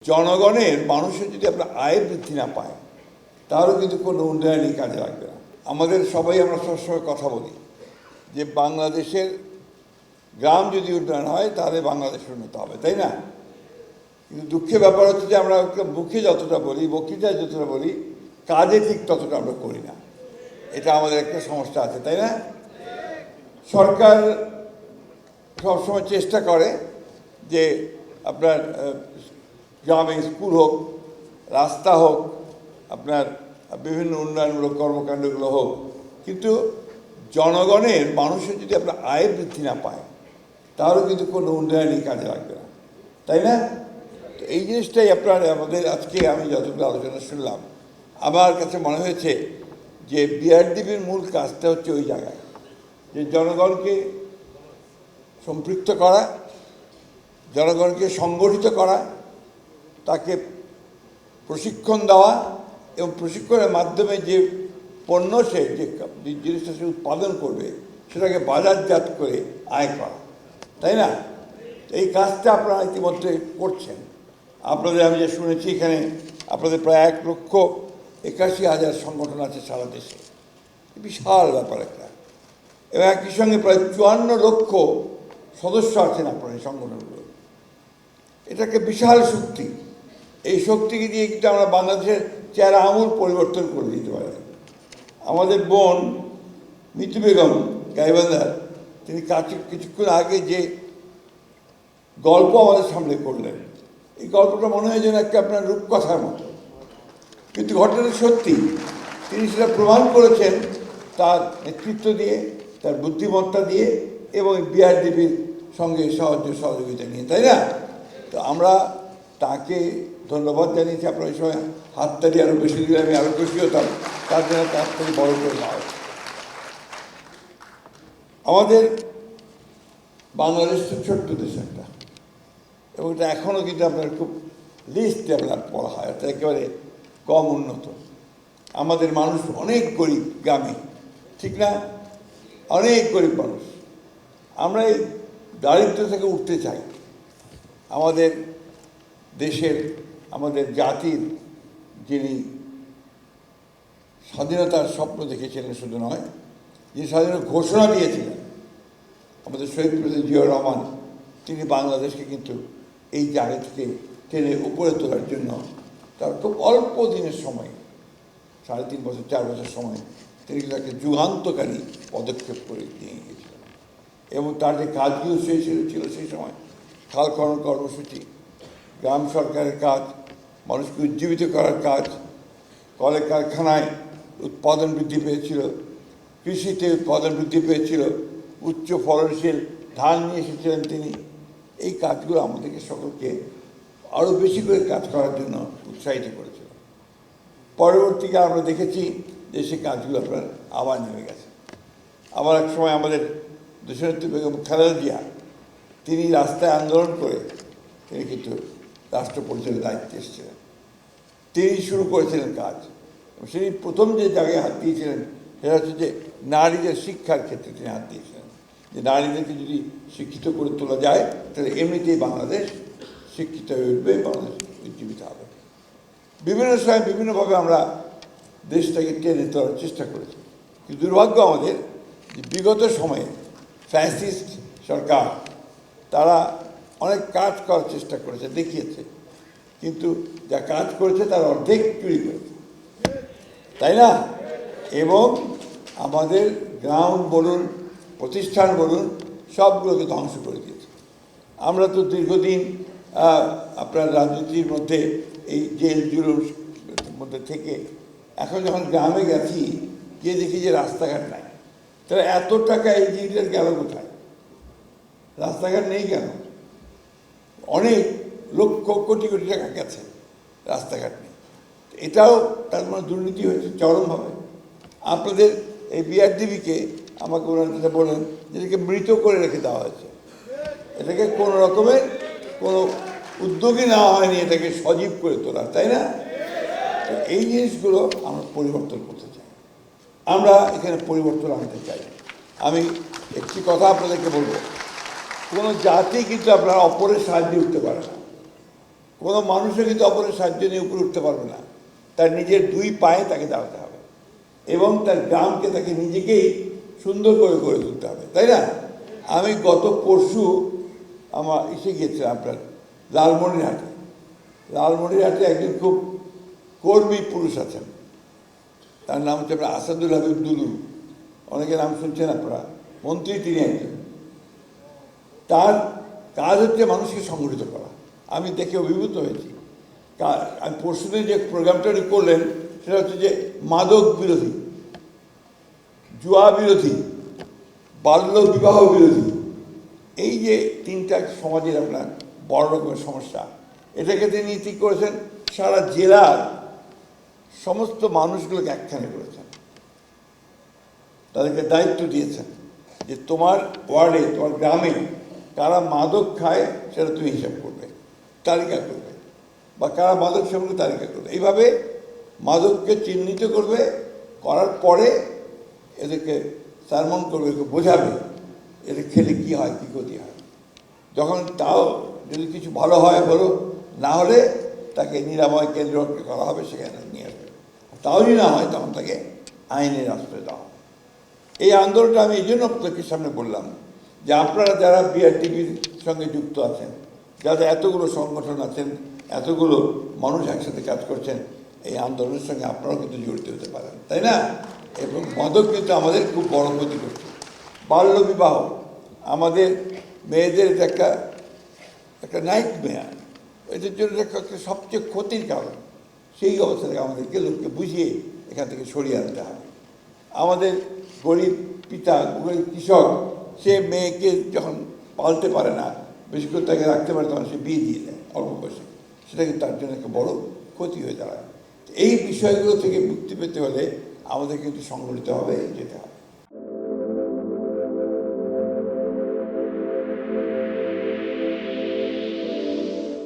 জনগণের মানুষের যদি আমরা আয় বৃদ্ধি না পায় তাহলে কিন্তু কোনো উন্নয়নই কাজে লাগবে না। আমাদের সবাই আমরা সবসময় কথা বলি যে বাংলাদেশের গ্রাম যদি উন্নয়ন হয় তাহলে বাংলাদেশ উন্নত হবে, তাই না? কিন্তু দুঃখের ব্যাপার হচ্ছে যে আমরা মুখে যতটা বলি, বক্তৃতায় যতটা বলি, কাজে ঠিক ততটা আমরা করি না। এটা আমাদের একটা সমস্যা আছে, তাই না? সরকার সবসময় চেষ্টা করে যে আপনার গ্রামে স্কুল হোক, রাস্তা হোক, আপনার বিভিন্ন উন্নয়নমূলক কর্মকাণ্ডগুলো হোক, কিন্তু জনগণের মানুষের যদি আপনার আয় বৃদ্ধি না পায় তাহলে কিন্তু কোনো উন্নয়নই কাজে লাগবে না, তাই না? তো এই জিনিসটাই আমাদের আজকে আমি যতগুলো আলোচনা শুনলাম, আমার কাছে মনে হয়েছে যে বিআরডিবির মূল কাজটা হচ্ছে ওই জায়গায় যে জনগণকে সম্পৃক্ত করা, জনগণকে সংগঠিত করা, তাকে প্রশিক্ষণ দেওয়া এবং প্রশিক্ষণের মাধ্যমে যে পণ্য সে যে জিনিসটা সে উৎপাদন করবে সেটাকে বাজারজাত করে আয় করা, তাই না? এই কাজটা আপনারা ইতিমধ্যে করছেন। আপনাদের আমি যে শুনেছি এখানে আপনাদের প্রায় 1,81,000 সংগঠন আছে সারা দেশে, বিশাল ব্যাপার একটা। এবং একই সঙ্গে প্রায় 54 লক্ষ সদস্য আছেন আপনার এই সংগঠনগুলো। এটাকে বিশাল শক্তি। এই শক্তিকে দিয়ে কিন্তু আমরা বাংলাদেশের চেহারা আমূল পরিবর্তন করে দিতে পারি। আমাদের বোন মিতু বেগম গাইবান্ধার তিনি কিছুক্ষণ আগে যে গল্প আমাদের সামনে করলেন, এই গল্পটা মনে হয় যেন একটা আপনার রূপকথার মতো, কিন্তু ঘটনাটা সত্যি। তিনি সেটা প্রমাণ করেছেন তার নেতৃত্ব দিয়ে, তার বুদ্ধিমত্তা দিয়ে এবং বিআরডিবির সঙ্গে সহযোগিতা নিয়ে, তাই না? তো আমরা তাকে ধন্যবাদ জানিয়েছি। আপনার ওই সময় হাততালি আরও বেশি দিলে আমি আরও খুশি হতাম, তার জন্য তার থেকে বড় করে না হয়। আমাদের বাংলাদেশ তো ছোট্ট দেশ একটা, এবং এটা এখনও কিন্তু আপনার খুব লিস্ট ডেভেলপ বলা হয়, এটা একেবারে কম উন্নত। আমাদের মানুষ অনেক গরিব, গ্রামে, ঠিক না? অনেক গরিব মানুষ। আমরা এই দারিদ্র্য থেকে উঠতে চাই। আমাদের দেশের, আমাদের জাতির যিনি স্বাধীনতার স্বপ্ন দেখেছিলেন, শুধু নয়, যিনি স্বাধীনতার ঘোষণা দিয়েছিলেন, আমাদের শহীদ প্রেসিডেন্ট জিয়াউর রহমান, তিনি বাংলাদেশকে কিন্তু এই জায়গা থেকে টেনে উপরে তোলার জন্য তার খুব অল্প দিনের সময়, 3.5 বছর 4 বছর সময়, তিনি কিন্তু একটা যুগান্তকারী পদক্ষেপ করে নিয়ে গিয়েছিলেন। এবং তার যে কাজগুলো ছিল সেই সময় খাল খনন কর্মসূচি, গ্রাম সরকারের কাজ, মানুষকে উজ্জীবিত করার কাজ, কলে কারখানায় উৎপাদন বৃদ্ধি পেয়েছিল, কৃষিতে উৎপাদন বৃদ্ধি পেয়েছিল, উচ্চ ফলনশীল ধান নিয়ে এসেছিলেন তিনি। এই কাজগুলো আমাদেরকে সকলকে আরও বেশি করে কাজ করার জন্য উৎসাহিত করেছিল। পরবর্তীকালে আমরা দেখেছি যে সেই কাজগুলো আপনার আবার নেমে গেছে। আবার এক সময় আমাদের দেশনেত্রী বেগম খালেদা জিয়া, তিনি রাস্তায় আন্দোলন করে তিনি কিন্তু রাষ্ট্র পরিচালনার দায়িত্বে এসেছিলেন। তিনি শুরু করেছিলেন কাজ। তিনি প্রথম যে জায়গায় হাত দিয়েছিলেন সেটা হচ্ছে যে নারীদের শিক্ষার ক্ষেত্রে তিনি হাত দিয়েছিলেন, যে নারীদেরকে যদি শিক্ষিত করে তোলা যায় তাহলে এমনিতেই বাংলাদেশ শিক্ষিত হয়ে উঠবে, বাংলাদেশ উজ্জীবিত হবে। বিভিন্ন সময় বিভিন্নভাবে আমরা দেশটাকে টেনে তোলার চেষ্টা করেছি, কিন্তু দুর্ভাগ্য আমাদের যে বিগত সময়ে ফ্যাসিস্ট সরকার তারা অনেক কাজ করার চেষ্টা করেছে, দেখিয়েছে, কিন্তু যা কাজ করেছে তার অর্ধেক চুরি করেছে, তাই না? এবং আমাদের গ্রাম বলুন, প্রতিষ্ঠান বলুন, সবগুলোকে ধ্বংস করে দিয়েছে। আমরা তো দীর্ঘদিন আপনার রাজনীতির মধ্যে এই জেল জুলুর মধ্যে থেকে এখন যখন গ্রামে গেছি, গিয়ে দেখি যে রাস্তাঘাট নাই। তাহলে এত টাকা এই জিনিসের গেল কোথায়? রাস্তাঘাট নেই কেন? অনেক লক্ষ কোটি কোটি টাকা গেছে, রাস্তাঘাট নেই। এটাও তার মানে দুর্নীতি হয়েছে চরমভাবে। আপনাদের এই বিআরডিবিকে আমাকে ওনারা যেটা বলেন, যেটাকে মৃত করে রেখে দেওয়া হয়েছে। এটাকে কোনো রকমের কোনো উদ্যোগই নেওয়া হয়নি এটাকে সজীব করে তোলার, তাই না? তো এই জিনিসগুলো আমরা পরিবর্তন করতে চাই, আমরা এখানে পরিবর্তন আনতে চাই। আমি একটি কথা আপনাদেরকে বলবো, কোনো জাতি কিন্তু আপনারা অপরের সাহায্যে উঠতে পারে না। কোনো মানুষও কিন্তু অপরের সাহায্য নিয়ে উপরে উঠতে পারবে না, তার নিজের দুই পায়ে তাকে দাঁড়াতে হবে এবং তার গ্রামকে তাকে নিজেকেই সুন্দর করে গড়ে তুলতে হবে, তাই না? আমি গত পরশু আমার গিয়েছিলাম আপনার লালমনিরহাটে একজন খুব কর্মী পুরুষ আছেন, তার নাম হচ্ছে আপনার আসাদুল হাবিব দুলু, অনেকে নাম শুনছেন আপনারা, মন্ত্রী তিনি একজন। তার কাজ হচ্ছে মানুষকে সংগঠিত করা। আমি দেখে অভিভূত হয়েছি। আমি পরশুদিন যে প্রোগ্রামটা করলেন সেটা হচ্ছে যে মাদক বিরোধী, জুয়া বিরোধী, বাল্য বিবাহ বিরোধী, এই যে তিনটা সমাজের আপনার বড় রকমের সমস্যা, এটাকে তিনি ঠিক করেছেন, সারা জেলার সমস্ত মানুষগুলোকে একখানে করেছেন, তাদেরকে দায়িত্ব দিয়েছেন যে তোমার ওয়ার্ডে, তোমার গ্রামে কারা মাদক খায় সেটা তুমি হিসাব করবে, তালিকা করবে, বা কারা মাদক সেবন তালিকা করবে। এইভাবে মাদককে চিহ্নিত করবে, করার পরে এদেরকে সারমন করবে, এদেরকে বোঝাবে এদের খেলে কী হয়, কী ক্ষতি হয়। যখন তাও যদি কিছু ভালো হয় বলো, না হলে তাকে নিরাময় কেন্দ্র করা হবে, সেখানে নিয়ে আসবে। তাও যদি না হয় তখন তাকে আইনের আশ্রয় দেওয়া হবে। এই আন্দোলনটা আমি এই জন্য আপনাদের সামনে বললাম যে আপনারা যারা বিআরটিভির সঙ্গে যুক্ত আছেন, যাদের এতগুলো সংগঠন আছেন, এতগুলো মানুষ একসাথে কাজ করছেন, এই আন্দোলনের সঙ্গে আপনারাও কিন্তু জড়িত হতে পারেন, তাই না? এবং মাদক কিন্তু আমাদের খুব বড় ক্ষতি করছে। বাল্যবিবাহ আমাদের মেয়েদের একটা নাইট মেয়ার, এদের জন্য একটা সবচেয়ে ক্ষতির কারণ। সেই অবস্থা থেকে আমাদেরকে লোককে বুঝিয়ে এখান থেকে সরিয়ে আনতে হবে। আমাদের গরিব পিতা, গরিব কৃষক, সে মেয়েকে যখন পালতে পারে না, বেশি করে তাকে রাখতে পারে, তখন সে বিয়ে দিয়ে দেয় অল্প বয়সে, সেটা কিন্তু তার জন্য একটা বড় ক্ষতি হয়ে দাঁড়ায়। এই বিষয়গুলো থেকে মুক্তি পেতে হলে আমাদের কিন্তু সংগঠিত হবে, যেতে হবে।